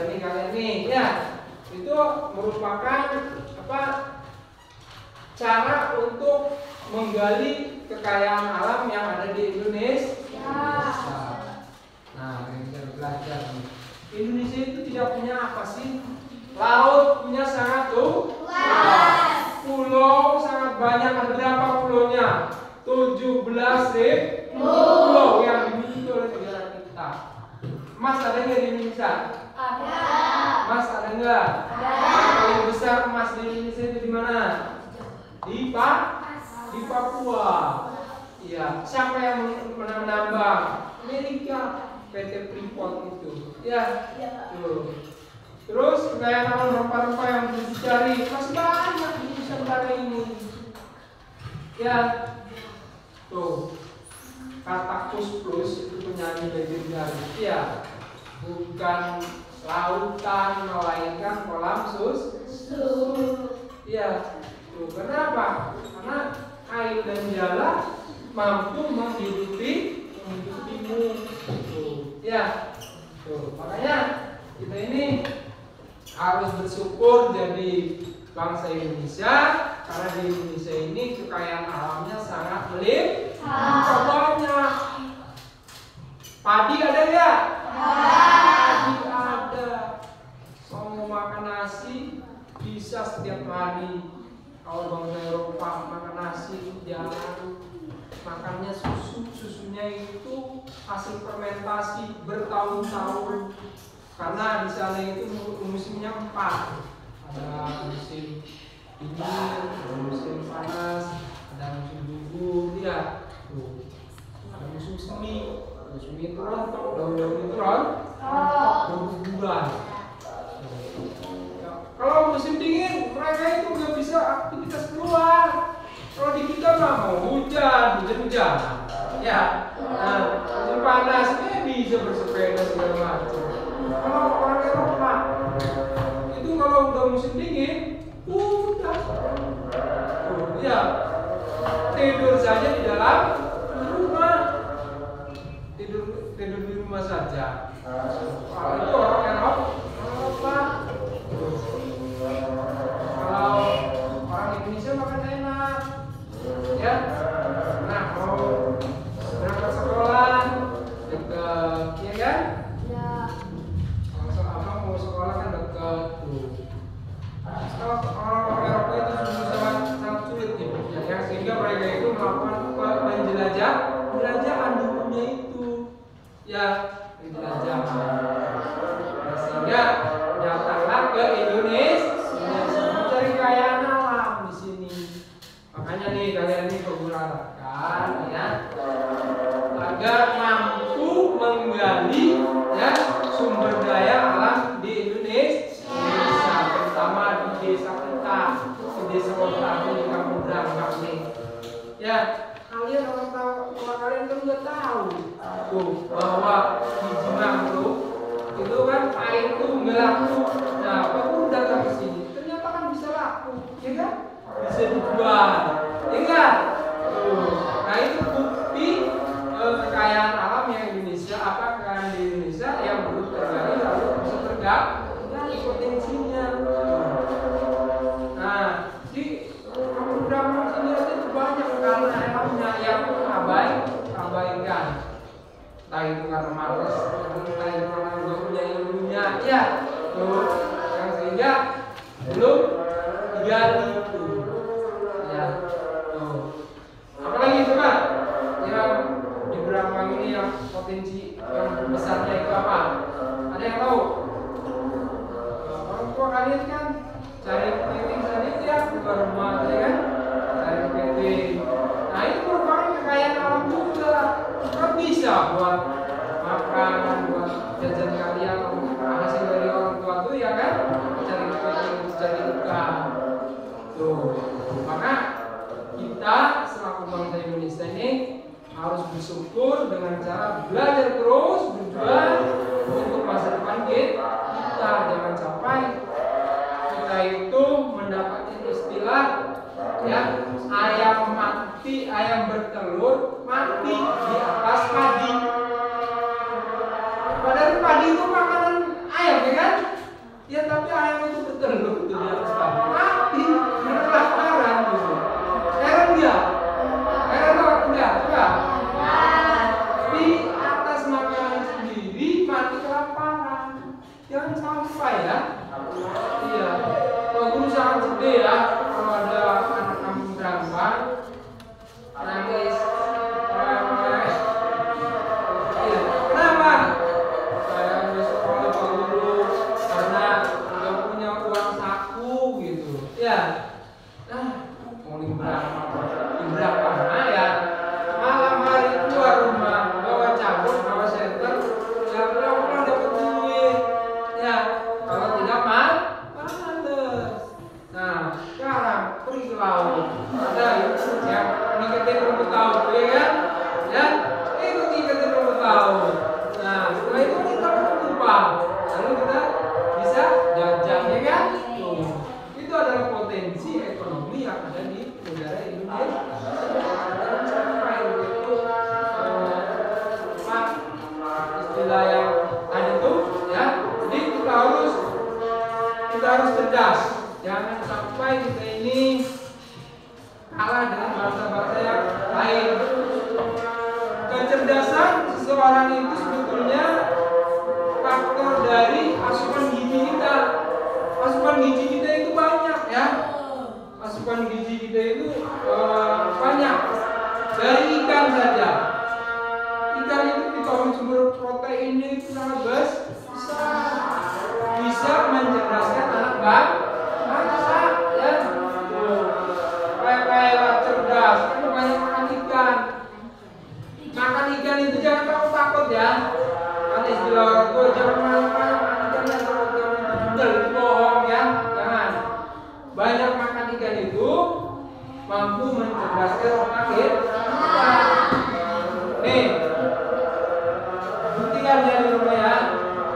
nih kalian nih ya, itu merupakan cara untuk menggali kekayaan alam yang ada di Indonesia. Nah, kita belajar nih. Indonesia itu tidak punya apa sih? Laut punya sangat luas. Pulau sangat banyak. Ada berapa pulaunya? 17.000 pulau yang dimiliki oleh negara kita. Emas ada nggak di Indonesia? Ada. Emas ada nggak? Ada. Yang paling besar emas di Indonesia itu di mana? Di Papua. Iya. Siapa yang menambang? Amerika. PT Freeport itu. Ya. Tuh. Terus kekayaan alam rempah-rempah yang bisa dicari masih banyak di Nusantara ini. Ya. Tuh. Katakus Plus itu penyanyi legendaris. Ya. Bukan lautan melainkan kolam susu. Ya. Tuh, kenapa? Karena air dan jala mampu menghidupimu. Tuh. Ya. Tuh, makanya kita ini harus bersyukur jadi bangsa Indonesia, karena di Indonesia ini kekayaan alamnya sangat melimpah banyak. Padi ada ya? Padi ada. Mau makan nasi bisa setiap hari. Kalau bangsa Eropa makan nasi jalan, makannya susunya itu hasil fermentasi bertahun-tahun. Karena di sana itu musimnya 4. Ada musim dingin, ada musim panas, ada musim gugur, ya. Tuh. Ada musim semi. Musim itu daun-daun itu berguguran. Kalau musim dingin, mereka itu nggak bisa aktivitas keluar. Kalau di kita mah mau hujan. Ya. Nah, musim panas bisa bersepeda segala macam. Kalau orang Eropa itu kalau udah musim dingin, udah Tidak. Tidur saja di dalam rumah. Tidur di rumah saja. Kalau itu orang Eropa. Kalau orang Indonesia makan enak, ya. Nah, mau berangkat sekolah dekat, ya kan? Ya. Kalau abang mau sekolah kan dekat tuh. Kalau orang Eropa itu sangat sulit hidupnya, ya, sehingga mereka itu melakukan penjelajahan dunia itu, ya, penjelajahan. Sehingga datanglah ke Indonesia mencari kekayaan alam di sini. Makanya nih kalian ini pergularakan, ya, agar mampu menggali, ya, sumber daya alam di Indonesia, terutama di desa kita, di desa kota di kampung Brangkak nih. Ya, kalian orang tahu, kalian kan udah tahu tuh bahwa di Mangrove itu kan air itu nggak laku. Nah, aku datang ke sini, ternyata kan bisa laku, ya kan? Bisa dijual, ya kan? Nah, itu bukti kekayaan alam yang Indonesia, kekayaan di Indonesia yang belum tergali lalu bisa tergali potensinya. Nah, di kampung Brangkak sini itu banyak karena alamnya yang abaikan. Entah itu karena malas, entah itu karena nggak punya ilmunya, ya, tuh, yang sehingga belum digali itu, ya, tuh. Apalagi coba yang di Brangkak ini yang potensi yang besarnya itu apa? Ada yang tahu? Orang tua kalian kan cari kepiting tadi ya keluar rumah, ya kan? Cari kepiting. Nah, itu merupakan kekayaan alam juga. Kan bisa buat makanan, buat jajan kalian, hasil dari orang tua tuh, ya kan? Cari kepiting, cari ikan. Tuh, maka kita selaku bangsa Indonesia ini harus bersyukur dengan cara belajar terus, berjuang untuk masa depan kita. Jangan sampai kita itu mendapatkan istilah, ya, ayam mati, ayam bertelur mati di atas padi. Padahal padi itu makanan ayam, ya kan? Ya, tapi ayam itu bertelur di atas padi, mati, kelaparan gitu. Heran enggak? Heran enggak? Coba. Di atas makanan sendiri mati kelaparan. Jangan sampai, ya. Iya. Kalau guru sangat sedih, ya, kalau ada anak kampung Brangkak nangis. Iya. Kenapa? Saya di sekolah Pak Guru karena nggak punya uang saku gitu. Ya. Nah, mau di Brangkak, ya. Malam hari keluar rumah bawa cabut, bawa senter, ya pulang dapat duit. Ya, kalau tidak males. Nah, sekarang pergi ke laut. Ada yang ngikutin rumput laut, ya kan? Ya, ikut ngikutin rumput laut. Nah, setelah itu kita lupa, lalu kita bisa jajan, ya kan? Tuh. Itu adalah potensi ekonomi yang ada di negara Indonesia. Jangan sampai begitu istilah yang ada tuh, ya. Jadi kita harus cerdas. Jangan sampai kita ini kalah dengan bangsa-bangsa yang lain. Kecerdasan seseorang itu sebetulnya faktor dari asupan gizi kita. Asupan gizi kita itu banyak, ya. Asupan gizi kita itu banyak. Dari ikan saja. Ikan itu dikandung sumber proteinnya itu sangat besar. Bisa mencerdaskan anak bangsa, ya. Kayak cerdas, kan banyak makan ikan. Makan ikan itu jangan takut, ya. Kan istilah orang tua jangan makan ikan yang takut itu bohong, ya. Jangan. Banyak makan ikan itu mampu mencerdaskan otak kita. Nih, buktikan ya di rumah, ya.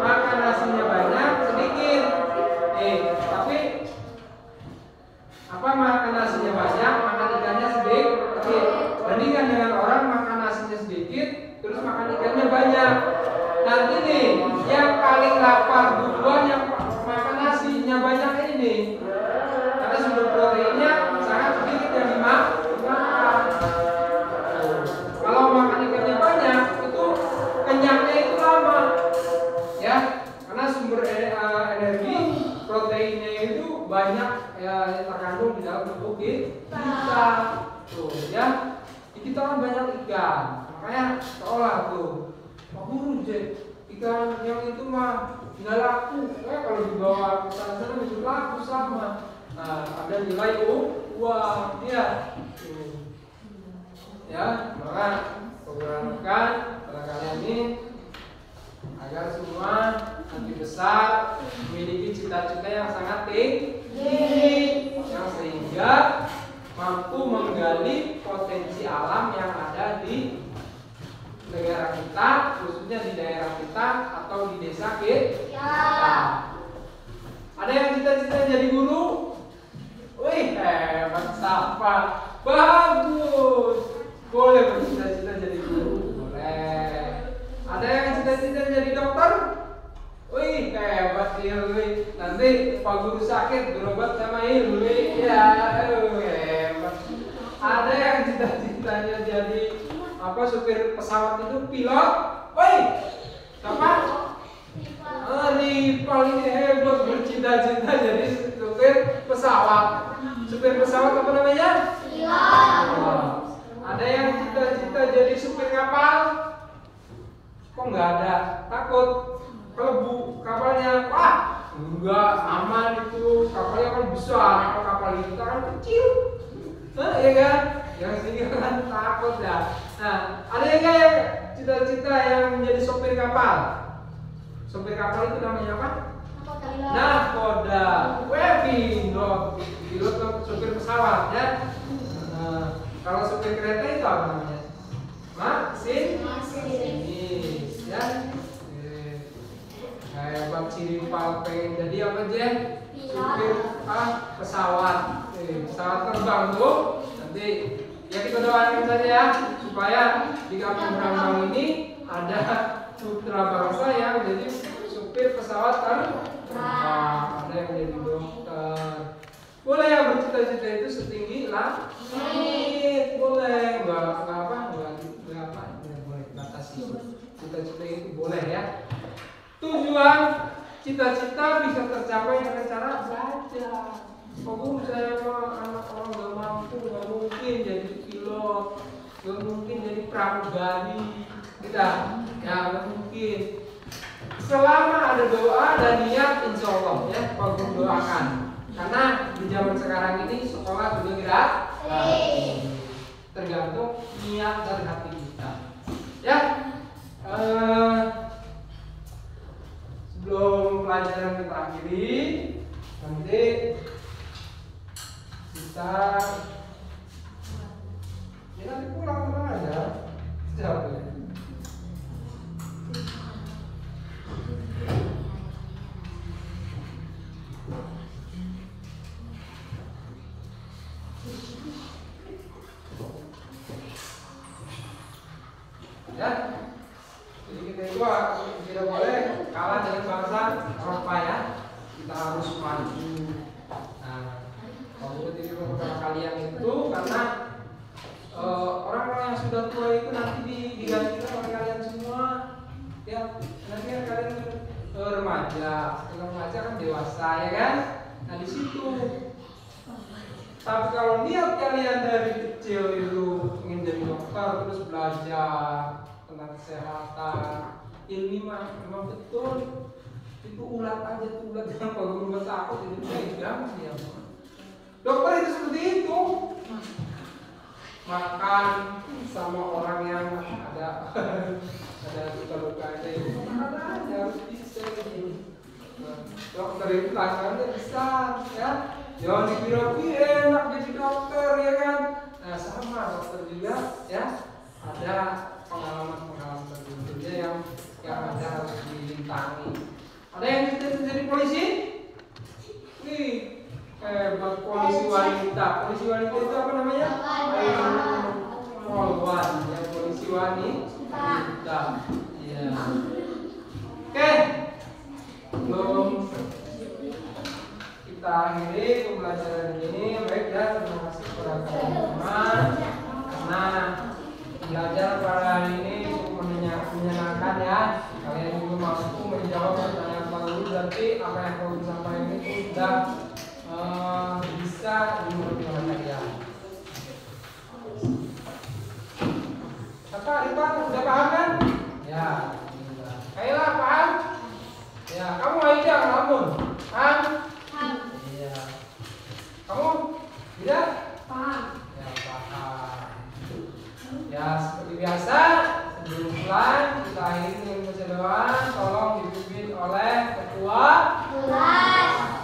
Makan nasinya banyak, sedikit. Tapi apa makan nasinya banyak, makan ikan Tuh ya, di kita kan banyak ikan, makanya seolah tuh Pak Guru ikan yang itu mah nggak laku, kalau dibawa ke sana itu laku sama. Nah, ada nilai uang ya. Ya, maka programkan pada kalian ini agar semua nanti besar memiliki cita-cita yang sangat tinggi, yang sehingga mampu menggali potensi alam yang ada di negara kita, khususnya di daerah kita atau di desa kita. Ada yang cita-cita jadi guru? Wih, hebat, siapa? Bagus. Boleh bercita-cita jadi guru, boleh. Ada yang cita-cita jadi dokter? Wih, hebat ya, wih. Nanti Pak Guru sakit berobat sama ilmu, ya, hebat. Ada yang cita-citanya jadi supir pesawat itu pilot? Wih, siapa? Rival ini hebat, bercita-cita jadi supir pesawat. Supir pesawat apa namanya? Pilot. Ada yang cita-cita jadi supir kapal? Kok nggak ada? Takut kelebu kapalnya? Wah, enggak, aman itu. Kapalnya kan besar, kalau kapal kita kan kecil. Iya kan? Yang sini kan takut ya. Nah, ada yang kayak cita-cita yang menjadi supir kapal? Supir kapal itu namanya apa? Nahkoda. Pilot supir pesawat ya. Kalau supir kereta itu apa namanya? Masinis ya. Kayak Bang Ciripal pengen jadi apa aja? Supir pesawat. Pesawat terbang tuh. Nanti ya kita doakan saja ya supaya di kampung Brambang ini ada putra bangsa yang jadi supir pesawat terbang. Ada yang jadi dokter. Boleh ya bercita-cita itu setinggi langit, boleh, nggak boleh batasi. Cita-cita itu boleh ya. Tujuan cita-cita bisa tercapai dengan cara belajar. Guru saya mah anak orang nggak mampu, nggak mungkin jadi pilot, nggak mungkin jadi pramugari, tidak, ya nggak mungkin. Selama ada doa dan niat, insya Allah ya, Pak Guru doakan. Karena di zaman sekarang ini sekolah juga gratis, tergantung niat dan hati kita. Ya, sebelum pelajaran kita akhiri, nanti kita ya nanti pulang aja, siapa ya? Ya, jadi kita itu tidak boleh kalah dengan bangsa Eropa ya. Kita harus maju. Nah, kalau kita kepada kalian itu karena orang-orang yang sudah tua itu nanti digantikan oleh kalian semua. Ya, nanti kan kalian remaja, setelah remaja kan dewasa ya kan. Nah di situ. Tapi kalau niat kalian dari kecil itu ingin jadi dokter terus belajar tentang kesehatan, ini memang betul itu ulat aja tuh ulat yang kalau Guru takut itu pegang dia. Dokter itu seperti itu, makan sama orang yang ada luka-luka itu makan aja harus bisa gitu. Dokter itu tangannya besar ya. Jangan dikira enak jadi dokter ya kan. Nah sama dokter juga ya ada pengalaman tertentunya yang ada harus dilintangi. Ada yang jadi polisi? Wih, polisi wanita. Polisi wanita itu apa namanya? Polwan ya, polisi wanita. Iya. Oke. Belum kita akhiri pembelajaran ini. Baik ya, terima kasih kepada teman-teman karena belajar pada hari ini cukup menyenangkan ya. Kalian juga mampu menjawab pertanyaan Pak Guru, berarti apa yang Pak Guru sampaikan itu sudah bisa dimulai oleh kalian. Ya, seperti biasa, sebelum pulang kita akhiri dengan baca doa. Tolong dipimpin oleh ketua kelas.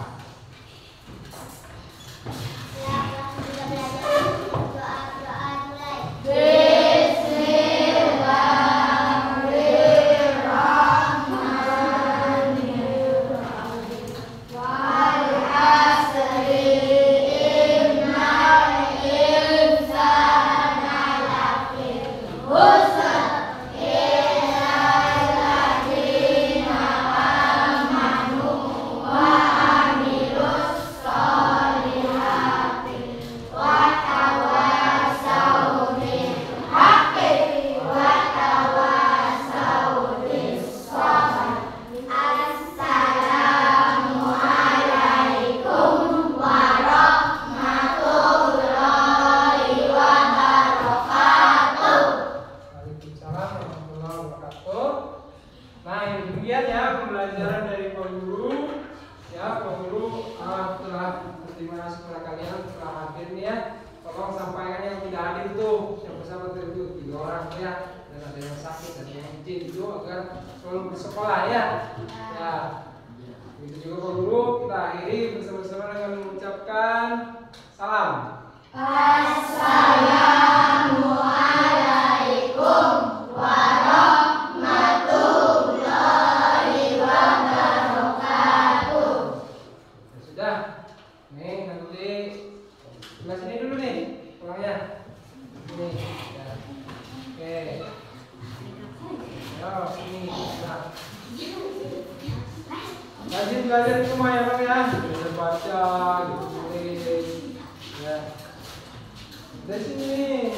Nah, yang demikian ya pembelajaran dari Pak Guru. Ya, Pak Guru telah berterima kasih kepada kalian telah hadir ya. Tolong sampaikan yang tidak hadir tuh, siapa-siapa itu 3 orang ya, dan ada yang sakit dan yang izin itu agar selalu bersekolah ya. Ya, itu juga Pak Guru. Kita akhiri bersama-sama dengan mengucapkan salam. Assalamualaikum warahmatullahi wabarakatuh. Ya sudah, nih nanti sebelah sini dulu nih pulangnya. Ini, ya. Oke. Yo, sini. Nah. Rajin belajar di rumah ya Bang ya. Belajar baca, gitu tulis. Ya. Dari sini.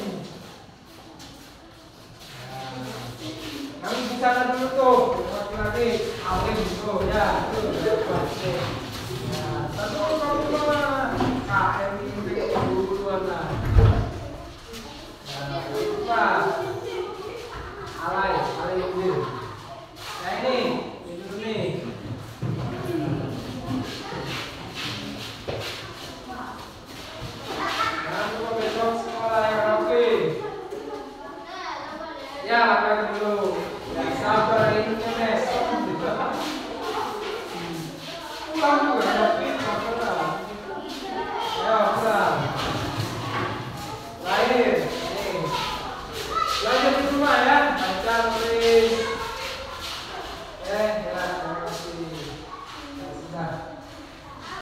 Kami bicara dulu tuh, lagi awin tuh ya, tuh ya, satu kamu mana? KM ini duluan lah. Lupa, alay.